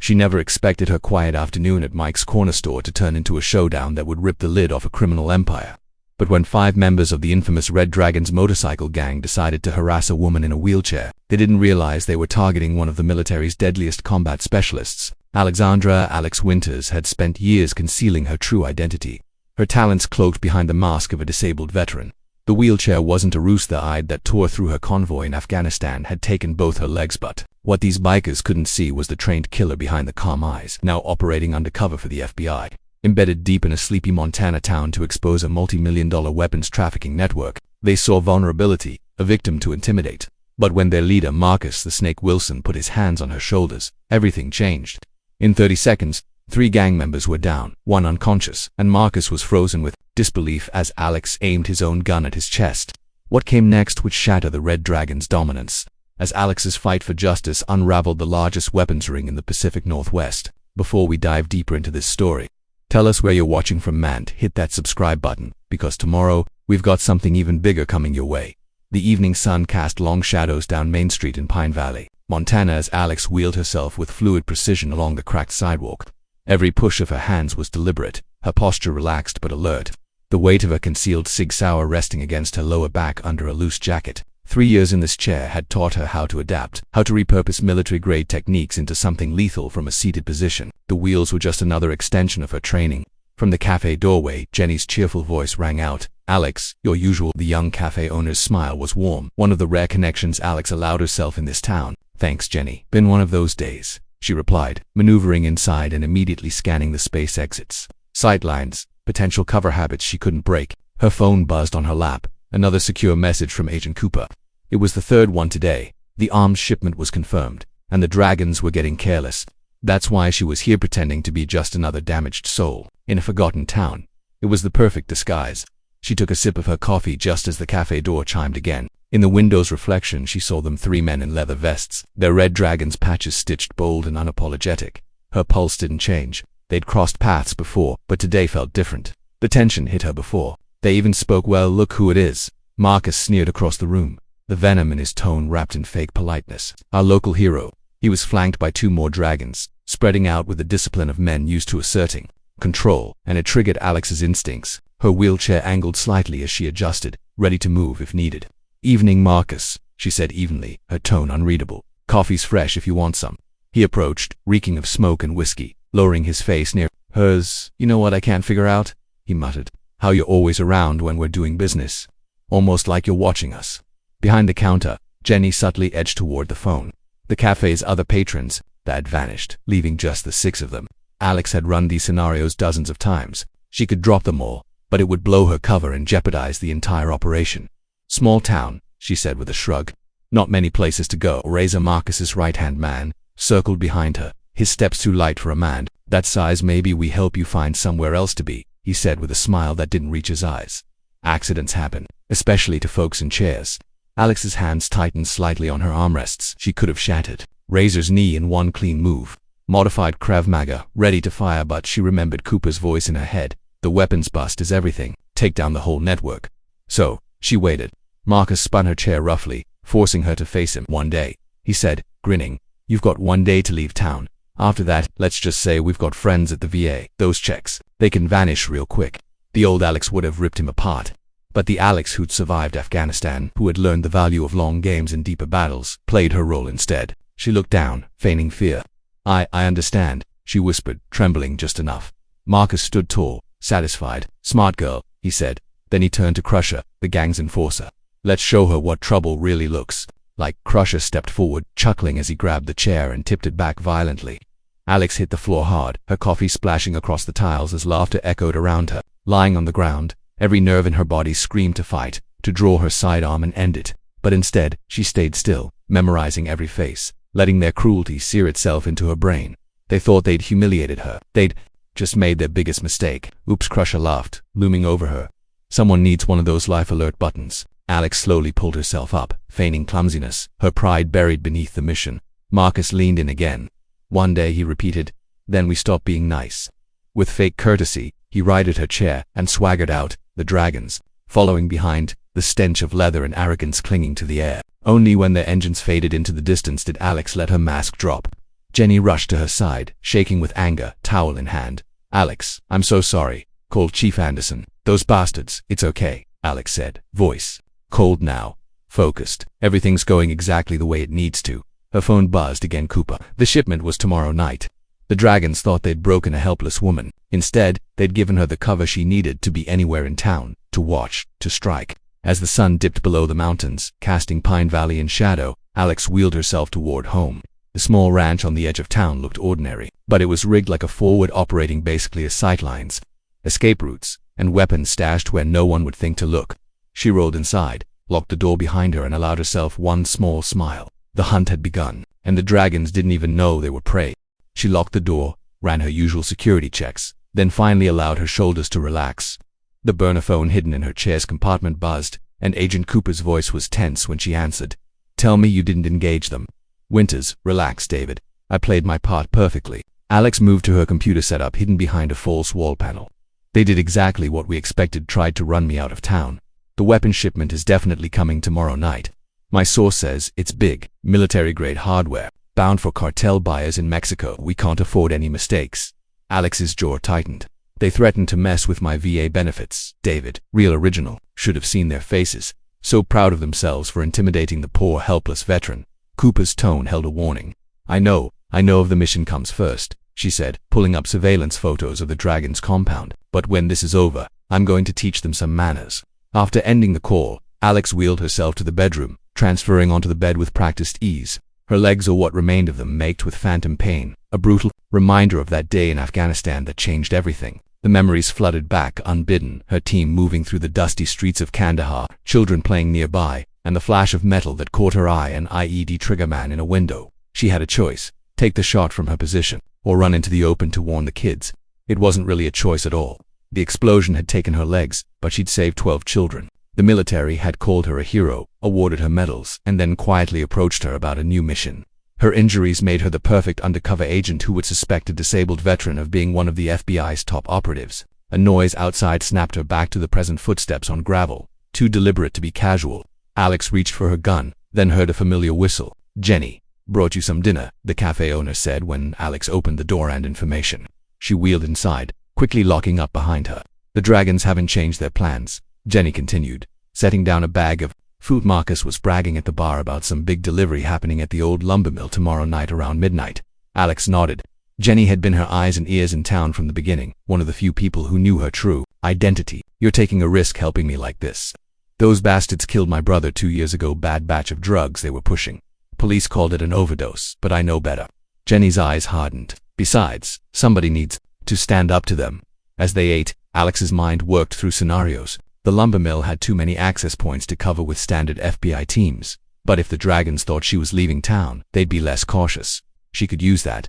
She never expected her quiet afternoon at Mike's corner store to turn into a showdown that would rip the lid off a criminal empire. But when 5 members of the infamous Red Dragon's motorcycle gang decided to harass a woman in a wheelchair, they didn't realize they were targeting one of the military's deadliest combat specialists. Alexandra Alex Winters had spent years concealing her true identity, her talents cloaked behind the mask of a disabled veteran. The wheelchair wasn't a rooster-eyed that tore through her convoy in Afghanistan had taken both her legs, but what these bikers couldn't see was the trained killer behind the calm eyes, now operating undercover for the FBI. Embedded deep in a sleepy Montana town to expose a multi-million-dollar weapons trafficking network, they saw vulnerability, a victim to intimidate. But when their leader, Marcus the Snake Wilson, put his hands on her shoulders, everything changed. In 30 seconds, 3 gang members were down, 1 unconscious, and Marcus was frozen with disbelief as Alex aimed his own gun at his chest. What came next would shatter the Red Dragon's dominance, as Alex's fight for justice unraveled the largest weapons ring in the Pacific Northwest. Before we dive deeper into this story, tell us where you're watching from, and hit that subscribe button, because tomorrow, we've got something even bigger coming your way. The evening sun cast long shadows down Main Street in Pine Valley, Montana, as Alex wheeled herself with fluid precision along the cracked sidewalk. Every push of her hands was deliberate, her posture relaxed but alert, the weight of her concealed Sig Sauer resting against her lower back under a loose jacket. 3 years in this chair had taught her how to adapt, how to repurpose military-grade techniques into something lethal from a seated position. The wheels were just another extension of her training. From the cafe doorway, Jenny's cheerful voice rang out, "Alex, your usual." The young cafe owner's smile was warm, one of the rare connections Alex allowed herself in this town. "Thanks, Jenny. Been one of those days," she replied, maneuvering inside and immediately scanning the space exits. Sightlines, potential cover habits she couldn't break. Her phone buzzed on her lap, another secure message from Agent Cooper. It was the 3rd one today. The arms shipment was confirmed, and the Dragons were getting careless. That's why she was here, pretending to be just another damaged soul in a forgotten town. It was the perfect disguise. She took a sip of her coffee just as the cafe door chimed again. In the window's reflection, she saw them, 3 men in leather vests, their Red Dragon's patches stitched bold and unapologetic. Her pulse didn't change. They'd crossed paths before, but today felt different. The tension hit her before. They even spoke. "Well, look who it is." Marcus sneered across the room, the venom in his tone wrapped in fake politeness. "Our local hero." He was flanked by 2 more dragons, spreading out with the discipline of men used to asserting control, and it triggered Alex's instincts. Her wheelchair angled slightly as she adjusted, ready to move if needed. "Evening, Marcus," she said evenly, her tone unreadable. "Coffee's fresh if you want some." He approached, reeking of smoke and whiskey, lowering his face near hers. "You know what I can't figure out?" he muttered. "How you're always around when we're doing business. Almost like you're watching us." Behind the counter, Jenny subtly edged toward the phone. The cafe's other patrons had vanished, leaving just the 6 of them. Alex had run these scenarios dozens of times. She could drop them all, but it would blow her cover and jeopardize the entire operation. "Small town," she said with a shrug. "Not many places to go." Razor, Marcus's right-hand man, circled behind her, his steps too light for a man that size. "Maybe we help you find somewhere else to be," he said with a smile that didn't reach his eyes. "Accidents happen, especially to folks in chairs." Alex's hands tightened slightly on her armrests. She could have shattered Razor's knee in one clean move. Modified Krav Maga, ready to fire, but she remembered Cooper's voice in her head. "The weapons bust is everything. Take down the whole network." So, she waited. Marcus spun her chair roughly, forcing her to face him. "One day," he said, grinning. "You've got 1 day to leave town. After that, let's just say we've got friends at the VA. Those checks, they can vanish real quick." The old Alex would have ripped him apart. But the Alex who'd survived Afghanistan, who had learned the value of long games and deeper battles, played her role instead. She looked down, feigning fear. I understand," she whispered, trembling just enough. Marcus stood tall, satisfied. "Smart girl," he said. Then he turned to Crusher, the gang's enforcer. "Let's show her what trouble really looks like." Crusher stepped forward, chuckling as he grabbed the chair and tipped it back violently. Alex hit the floor hard, her coffee splashing across the tiles as laughter echoed around her. Lying on the ground, every nerve in her body screamed to fight, to draw her sidearm and end it. But instead, she stayed still, memorizing every face, letting their cruelty sear itself into her brain. They thought they'd humiliated her. They'd just made their biggest mistake. "Oops," Crusher laughed, looming over her. "Someone needs one of those life alert buttons." Alex slowly pulled herself up, feigning clumsiness, her pride buried beneath the mission. Marcus leaned in again. "One day," he repeated. "Then we stopped being nice." With fake courtesy, he righted her chair and swaggered out, the dragons following behind, the stench of leather and arrogance clinging to the air. Only when their engines faded into the distance did Alex let her mask drop. Jenny rushed to her side, shaking with anger, towel in hand. "Alex, I'm so sorry," called Chief Anderson. "Those bastards." "It's okay," Alex said, voice cold now, focused. "Everything's going exactly the way it needs to." Her phone buzzed again. Cooper. The shipment was tomorrow night. The dragons thought they'd broken a helpless woman. Instead, they'd given her the cover she needed to be anywhere in town, to watch, to strike. As the sun dipped below the mountains, casting Pine Valley in shadow, Alex wheeled herself toward home. The small ranch on the edge of town looked ordinary, but it was rigged like a forward operating basically as sightlines, escape routes, and weapons stashed where no one would think to look. She rolled inside, locked the door behind her, and allowed herself one small smile. The hunt had begun, and the dragons didn't even know they were prey. She locked the door, ran her usual security checks, then finally allowed her shoulders to relax. The burner phone hidden in her chair's compartment buzzed, and Agent Cooper's voice was tense when she answered. "Tell me you didn't engage them." "Winters, relax, David. I played my part perfectly." Alex moved to her computer setup hidden behind a false wall panel. "They did exactly what we expected, tried to run me out of town. The weapon shipment is definitely coming tomorrow night. My source says it's big, military-grade hardware, bound for cartel buyers in Mexico. We can't afford any mistakes." Alex's jaw tightened. "They threatened to mess with my VA benefits, David." Real original. Should have seen their faces. So proud of themselves for intimidating the poor, helpless veteran. Cooper's tone held a warning. I know if the mission comes first," she said, pulling up surveillance photos of the dragon's compound. "But when this is over, I'm going to teach them some manners." After ending the call, Alex wheeled herself to the bedroom, transferring onto the bed with practiced ease. Her legs, or what remained of them, ached with phantom pain, a brutal reminder of that day in Afghanistan that changed everything. The memories flooded back unbidden, her team moving through the dusty streets of Kandahar, children playing nearby, and the flash of metal that caught her eye, an IED trigger man in a window. She had a choice: take the shot from her position, or run into the open to warn the kids. It wasn't really a choice at all. The explosion had taken her legs, but she'd saved 12 children. The military had called her a hero, awarded her medals, and then quietly approached her about a new mission. Her injuries made her the perfect undercover agent who would suspect a disabled veteran of being one of the FBI's top operatives. A noise outside snapped her back to the present footsteps on gravel, too deliberate to be casual. Alex reached for her gun, then heard a familiar whistle. "Jenny, brought you some dinner," the cafe owner said when Alex opened the door and information. She wheeled inside, quickly locking up behind her. "The dragons haven't changed their plans," Jenny continued, setting down a bag of food. "Marcus was bragging at the bar about some big delivery happening at the old lumber mill tomorrow night around midnight." Alex nodded. Jenny had been her eyes and ears in town from the beginning, one of the few people who knew her true identity. "You're taking a risk helping me like this. Those bastards killed my brother 2 years ago. Bad batch of drugs they were pushing. Police called it an overdose, but I know better." Jenny's eyes hardened. "Besides, somebody needs to stand up to them." As they ate, Alex's mind worked through scenarios. The lumber mill had too many access points to cover with standard FBI teams. But if the dragons thought she was leaving town, they'd be less cautious. She could use that.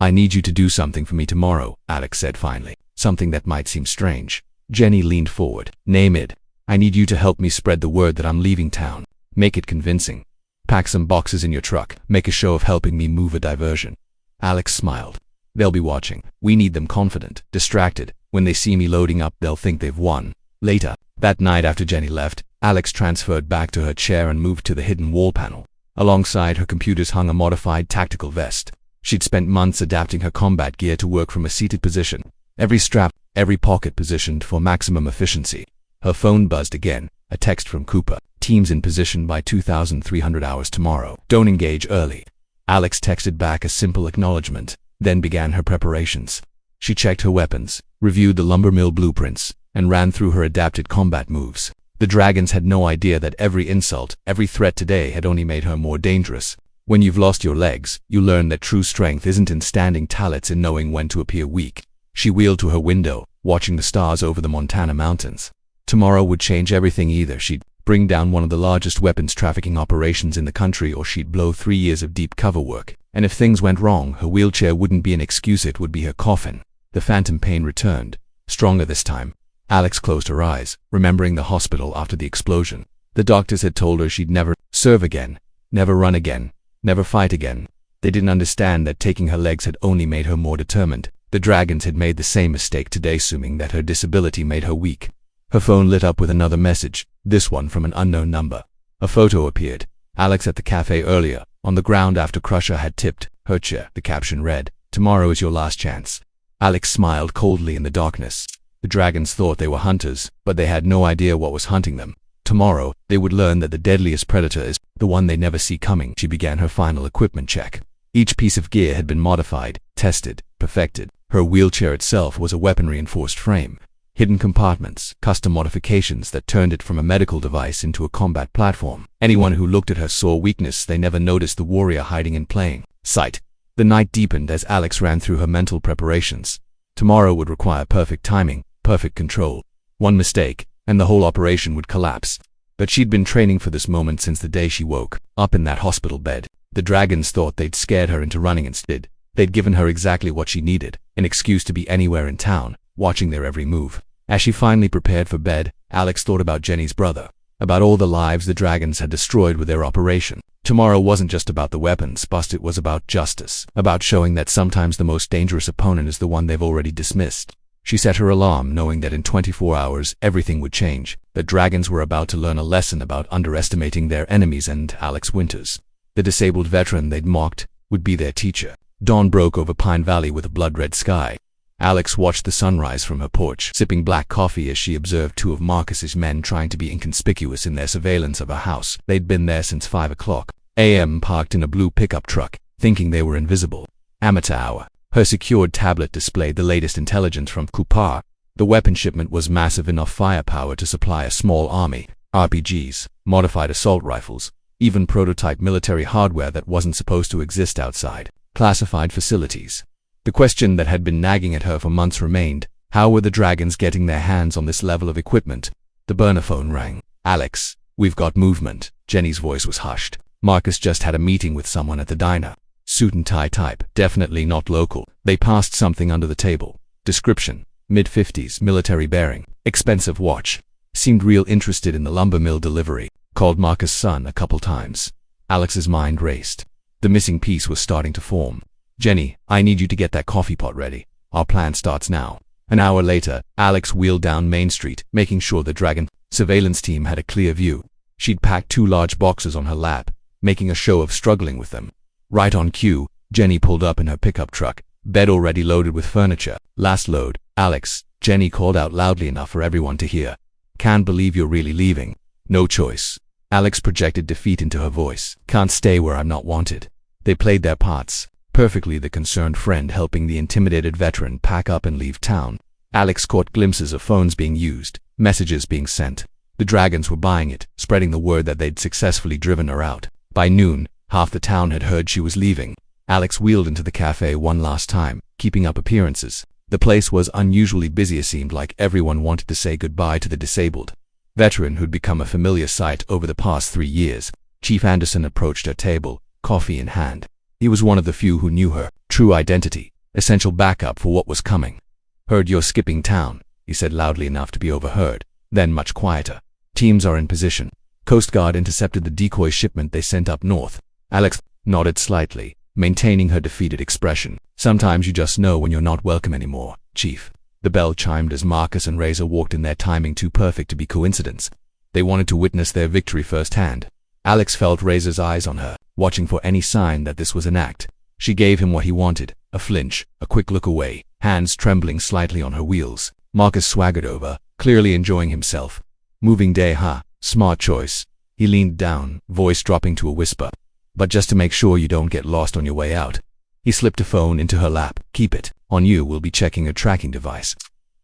"I need you to do something for me tomorrow," Alex said finally. "Something that might seem strange." Jenny leaned forward. "Name it." "I need you to help me spread the word that I'm leaving town. Make it convincing. Pack some boxes in your truck. Make a show of helping me move a diversion." Alex smiled. "They'll be watching. We need them confident, distracted. When they see me loading up, they'll think they've won." Later, that night after Jenny left, Alex transferred back to her chair and moved to the hidden wall panel. Alongside her computers hung a modified tactical vest. She'd spent months adapting her combat gear to work from a seated position, every strap, every pocket positioned for maximum efficiency. Her phone buzzed again, a text from Cooper. "Teams in position by 2,300 hours tomorrow. Don't engage early." Alex texted back a simple acknowledgement, then began her preparations. She checked her weapons, reviewed the lumber mill blueprints, and ran through her adapted combat moves. The dragons had no idea that every insult, every threat today had only made her more dangerous. When you've lost your legs, you learn that true strength isn't in standing tall, it's in knowing when to appear weak. She wheeled to her window, watching the stars over the Montana mountains. Tomorrow would change everything. Either she'd bring down one of the largest weapons trafficking operations in the country, or she'd blow 3 years of deep cover work. And if things went wrong, her wheelchair wouldn't be an excuse, it would be her coffin. The phantom pain returned, stronger this time. Alex closed her eyes, remembering the hospital after the explosion. The doctors had told her she'd never serve again, never run again, never fight again. They didn't understand that taking her legs had only made her more determined. The dragons had made the same mistake today, assuming that her disability made her weak. Her phone lit up with another message, this one from an unknown number. A photo appeared. Alex at the cafe earlier, on the ground after Crusher had tipped, Hurtcha, the caption read. Tomorrow is your last chance. Alex smiled coldly in the darkness. The dragons thought they were hunters, but they had no idea what was hunting them. Tomorrow, they would learn that the deadliest predator is the one they never see coming. She began her final equipment check. Each piece of gear had been modified, tested, perfected. Her wheelchair itself was a weapon-reinforced frame. Hidden compartments, custom modifications that turned it from a medical device into a combat platform. Anyone who looked at her saw weakness they never noticed the warrior hiding in plain sight. The night deepened as Alex ran through her mental preparations. Tomorrow would require perfect timing, perfect control. One mistake, and the whole operation would collapse. But she'd been training for this moment since the day she woke up in that hospital bed. The dragons thought they'd scared her into running instead. They'd given her exactly what she needed, an excuse to be anywhere in town, watching their every move. As she finally prepared for bed, Alex thought about Jenny's brother, about all the lives the dragons had destroyed with their operation. Tomorrow wasn't just about the weapons bust, it was about justice, about showing that sometimes the most dangerous opponent is the one they've already dismissed. She set her alarm knowing that in 24 hours everything would change. The dragons were about to learn a lesson about underestimating their enemies, and Alex Winters, the disabled veteran they'd mocked, would be their teacher. Dawn broke over Pine Valley with a blood-red sky. Alex watched the sunrise from her porch, sipping black coffee as she observed two of Marcus's men trying to be inconspicuous in their surveillance of her house. They'd been there since 5 o'clock a.m. parked in a blue pickup truck, thinking they were invisible. Amateur hour. Her secured tablet displayed the latest intelligence from Kupar. The weapon shipment was massive enough firepower to supply a small army, RPGs, modified assault rifles, even prototype military hardware that wasn't supposed to exist outside classified facilities. The question that had been nagging at her for months remained: how were the dragons getting their hands on this level of equipment? The burner phone rang. Alex, we've got movement. Jenny's voice was hushed. Marcus just had a meeting with someone at the diner. Suit and tie type, definitely not local. They passed something under the table. Description: mid-50s, military bearing, expensive watch. Seemed real interested in the lumber mill delivery. Called Marcus' son a couple times. Alex's mind raced. The missing piece was starting to form. Jenny, I need you to get that coffee pot ready. Our plan starts now. An hour later, Alex wheeled down Main Street, making sure the dragon surveillance team had a clear view. She'd packed 2 large boxes on her lap, making a show of struggling with them. Right on cue, Jenny pulled up in her pickup truck, bed already loaded with furniture. Last load. Alex, Jenny called out loudly enough for everyone to hear. Can't believe you're really leaving. No choice. Alex projected defeat into her voice. Can't stay where I'm not wanted. They played their parts perfectly, the concerned friend helping the intimidated veteran pack up and leave town. Alex caught glimpses of phones being used, messages being sent. The dragons were buying it, spreading the word that they'd successfully driven her out. By noon, half the town had heard she was leaving. Alex wheeled into the cafe one last time, keeping up appearances. The place was unusually busy. It seemed like everyone wanted to say goodbye to the disabled veteran who'd become a familiar sight over the past 3 years. Chief Anderson approached her table, coffee in hand. He was one of the few who knew her true identity, essential backup for what was coming. Heard you're skipping town, he said loudly enough to be overheard, then much quieter. Teams are in position. Coast Guard intercepted the decoy shipment they sent up north. Alex nodded slightly, maintaining her defeated expression. Sometimes you just know when you're not welcome anymore, Chief. The bell chimed as Marcus and Razor walked in, their timing too perfect to be coincidence. They wanted to witness their victory firsthand. Alex felt Razor's eyes on her, watching for any sign that this was an act. She gave him what he wanted, a flinch, a quick look away, hands trembling slightly on her wheels. Marcus swaggered over, clearly enjoying himself. Moving day, huh? Smart choice. He leaned down, voice dropping to a whisper. But just to make sure you don't get lost on your way out. He slipped a phone into her lap. Keep it. On you, we'll be checking a tracking device.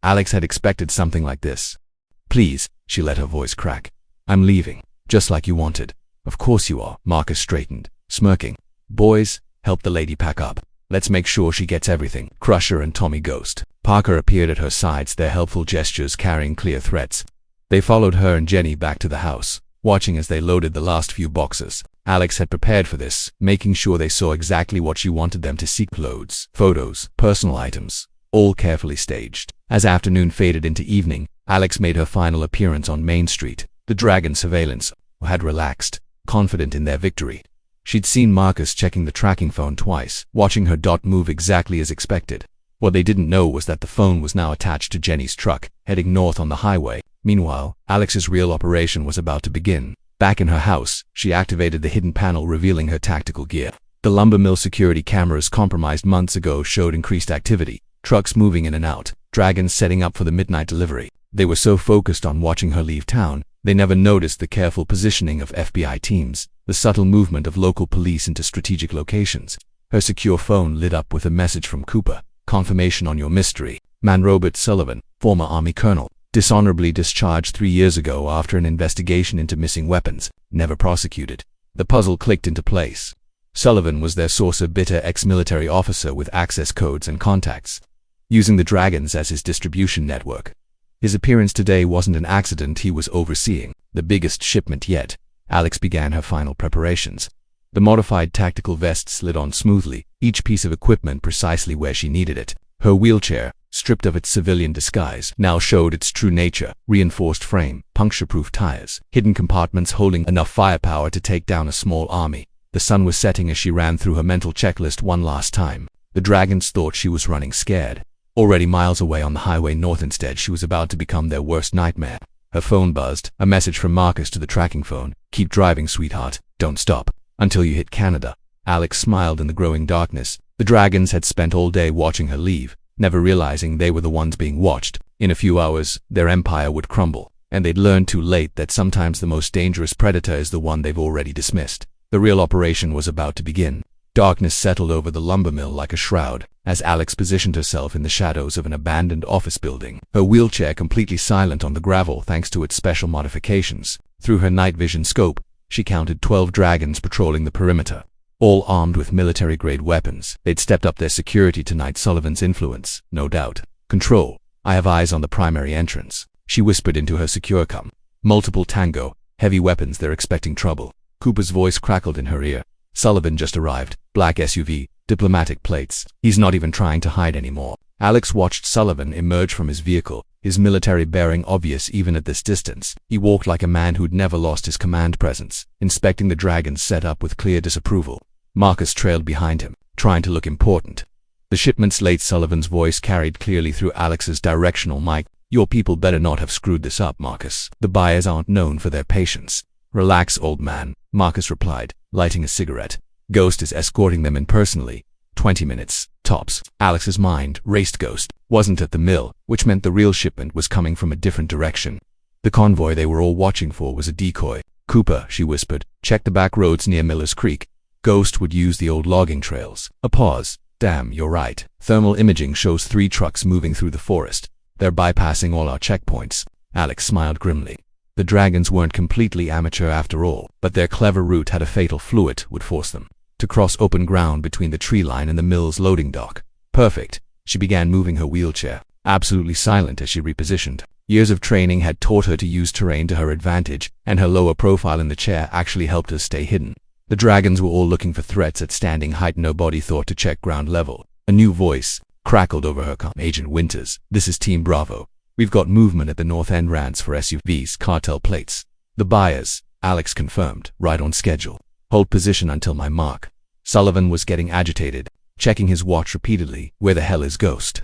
Alex had expected something like this. Please, she let her voice crack. I'm leaving, just like you wanted. Of course you are. Marcus straightened, smirking. Boys, help the lady pack up. Let's make sure she gets everything. Crusher and Tommy Ghost. Parker appeared at her sides, their helpful gestures carrying clear threats. They followed her and Jenny back to the house, watching as they loaded the last few boxes. Alex had prepared for this, making sure they saw exactly what she wanted them to see: clothes, photos, personal items, all carefully staged. As afternoon faded into evening, Alex made her final appearance on Main Street. The dragon surveillance had relaxed, confident in their victory. She'd seen Marcus checking the tracking phone twice, watching her dot move exactly as expected. What they didn't know was that the phone was now attached to Jenny's truck, heading north on the highway. Meanwhile, Alex's real operation was about to begin. Back in her house, she activated the hidden panel revealing her tactical gear. The lumber mill security cameras compromised months ago showed increased activity, trucks moving in and out, dragons setting up for the midnight delivery. They were so focused on watching her leave town, they never noticed the careful positioning of FBI teams, the subtle movement of local police into strategic locations. Her secure phone lit up with a message from Cooper. Confirmation on your mystery. Man Robert Sullivan, former Army colonel, dishonorably discharged 3 years ago after an investigation into missing weapons, never prosecuted. The puzzle clicked into place. Sullivan was their source, a bitter ex-military officer with access codes and contacts, using the dragons as his distribution network. His appearance today wasn't an accident. He was overseeing the biggest shipment yet. Alex began her final preparations. The modified tactical vest slid on smoothly, each piece of equipment precisely where she needed it. Her wheelchair, stripped of its civilian disguise, now showed its true nature: reinforced frame, puncture-proof tires, hidden compartments holding enough firepower to take down a small army. The sun was setting as she ran through her mental checklist one last time. The dragons thought she was running scared. Already miles away on the highway north, instead she was about to become their worst nightmare. Her phone buzzed, a message from Marcus to the tracking phone. Keep driving, sweetheart. Don't stop until you hit Canada. Alex smiled in the growing darkness. The dragons had spent all day watching her leave, never realizing they were the ones being watched. In a few hours, their empire would crumble, and they'd learn too late that sometimes the most dangerous predator is the one they've already dismissed. The real operation was about to begin. Darkness settled over the lumber mill like a shroud, as Alex positioned herself in the shadows of an abandoned office building, her wheelchair completely silent on the gravel thanks to its special modifications. Through her night vision scope, she counted 12 dragons patrolling the perimeter, all armed with military-grade weapons. They'd stepped up their security to Knight Sullivan's influence, no doubt. Control, I have eyes on the primary entrance, she whispered into her secure com. Multiple tango, heavy weapons, they're expecting trouble. Cooper's voice crackled in her ear. Sullivan just arrived, black SUV, diplomatic plates. He's not even trying to hide anymore. Alex watched Sullivan emerge from his vehicle, his military bearing obvious even at this distance. He walked like a man who'd never lost his command presence, inspecting the dragons set up with clear disapproval. Marcus trailed behind him, trying to look important. The shipment's late. Sullivan's voice carried clearly through Alex's directional mic. Your people better not have screwed this up, Marcus. The buyers aren't known for their patience. Relax, old man, Marcus replied, lighting a cigarette. Ghost is escorting them in personally. 20 minutes, tops. Alex's mind raced. Ghost wasn't at the mill, which meant the real shipment was coming from a different direction. The convoy they were all watching for was a decoy. Cooper, she whispered, check the back roads near Miller's Creek. Ghost would use the old logging trails. A pause. Damn, you're right. Thermal imaging shows 3 trucks moving through the forest. They're bypassing all our checkpoints. Alex smiled grimly. The dragons weren't completely amateur after all, but their clever route had a fatal flaw. It would force them to cross open ground between the tree line and the mill's loading dock. Perfect. She began moving her wheelchair, absolutely silent as she repositioned. Years of training had taught her to use terrain to her advantage, and her lower profile in the chair actually helped her stay hidden. The dragons were all looking for threats at standing height. Nobody thought to check ground level. A new voice crackled over her com. Agent Winters, this is Team Bravo. We've got movement at the north end rants for SUVs, cartel plates. The buyers, Alex confirmed, right on schedule. Hold position until my mark. Sullivan was getting agitated, checking his watch repeatedly. Where the hell is Ghost?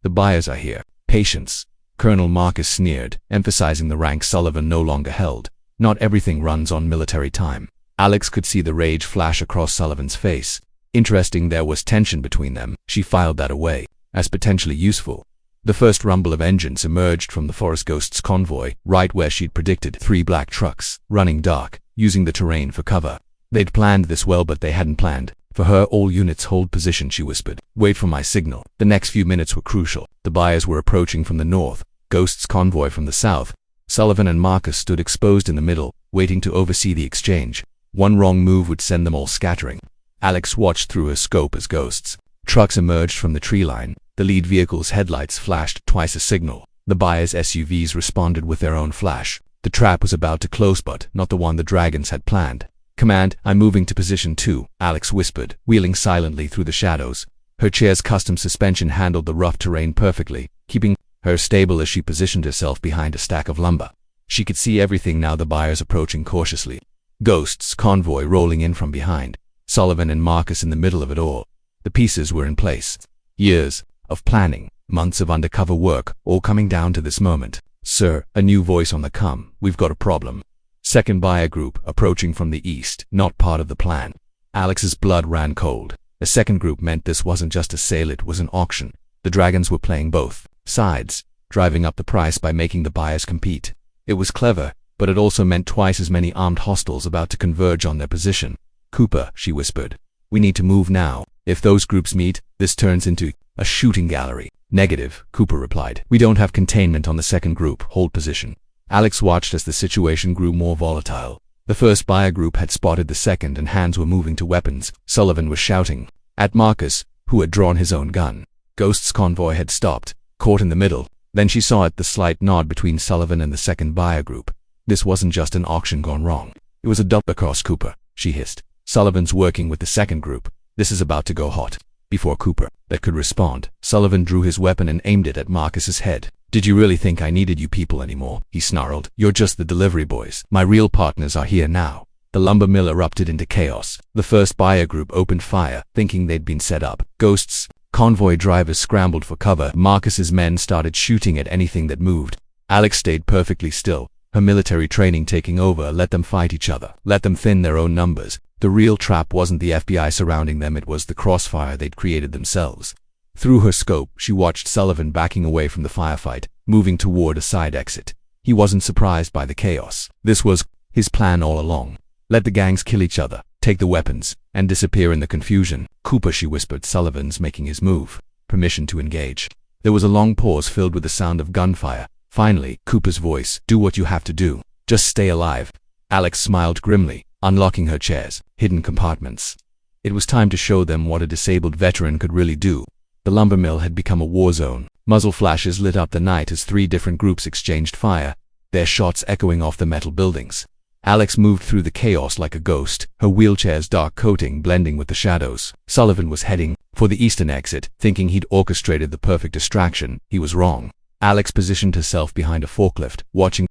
The buyers are here. Patience. Colonel Marcus sneered, emphasizing the rank Sullivan no longer held. Not everything runs on military time. Alex could see the rage flash across Sullivan's face. Interesting, there was tension between them. She filed that away as potentially useful. The first rumble of engines emerged from the Forest Ghost's convoy, right where she'd predicted. 3 black trucks, running dark, using the terrain for cover. They'd planned this well, but they hadn't planned for her. All units hold position, she whispered. Wait for my signal. The next few minutes were crucial. The buyers were approaching from the north, Ghost's convoy from the south. Sullivan and Marcus stood exposed in the middle, waiting to oversee the exchange. One wrong move would send them all scattering. Alex watched through her scope as Ghost's trucks emerged from the tree line. The lead vehicle's headlights flashed twice a signal. The buyers' SUVs responded with their own flash. The trap was about to close, but not the one the dragons had planned. Command, I'm moving to position 2, Alex whispered, wheeling silently through the shadows. Her chair's custom suspension handled the rough terrain perfectly, keeping her stable as she positioned herself behind a stack of lumber. She could see everything now, the buyers approaching cautiously. Ghost's convoy rolling in from behind. Sullivan and Marcus in the middle of it all. The pieces were in place. Years of planning, months of undercover work, all coming down to this moment. Sir, a new voice on the come. We've got a problem. Second buyer group approaching from the east, not part of the plan. Alex's blood ran cold. A second group meant this wasn't just a sale, it was an auction. The dragons were playing both sides, driving up the price by making the buyers compete. It was clever, but it also meant twice as many armed hostiles about to converge on their position. "Cooper," she whispered. "We need to move now. If those groups meet, this turns into a shooting gallery." "Negative," Cooper replied. "We don't have containment on the second group. Hold position." Alex watched as the situation grew more volatile. The first buyer group had spotted the second and hands were moving to weapons. Sullivan was shouting at Marcus, who had drawn his own gun. Ghost's convoy had stopped, caught in the middle. Then she saw the slight nod between Sullivan and the second buyer group. This wasn't just an auction gone wrong. It was a double across. "Cooper," she hissed. "Sullivan's working with the second group. This is about to go hot." Before Cooper could respond, Sullivan drew his weapon and aimed it at Marcus's head. "Did you really think I needed you people anymore?" he snarled. "You're just the delivery boys. My real partners are here now." The lumber mill erupted into chaos. The first buyer group opened fire, thinking they'd been set up. Ghost's convoy drivers scrambled for cover. Marcus's men started shooting at anything that moved. Alex stayed perfectly still. Her military training taking over. Let them fight each other. Let them thin their own numbers. The real trap wasn't the FBI surrounding them, it was the crossfire they'd created themselves. Through her scope, she watched Sullivan backing away from the firefight, moving toward a side exit. He wasn't surprised by the chaos. This was his plan all along. Let the gangs kill each other, take the weapons, and disappear in the confusion. "Cooper," she whispered. "Sullivan's making his move. Permission to engage." There was a long pause filled with the sound of gunfire. Finally, Cooper's voice, "Do what you have to do. Just stay alive." Alex smiled grimly, unlocking her chairs, hidden compartments. It was time to show them what a disabled veteran could really do. The lumber mill had become a war zone. Muzzle flashes lit up the night as three different groups exchanged fire, their shots echoing off the metal buildings. Alex moved through the chaos like a ghost, her wheelchair's dark coating blending with the shadows. Sullivan was heading for the eastern exit, thinking he'd orchestrated the perfect distraction. He was wrong. Alex positioned herself behind a forklift, watching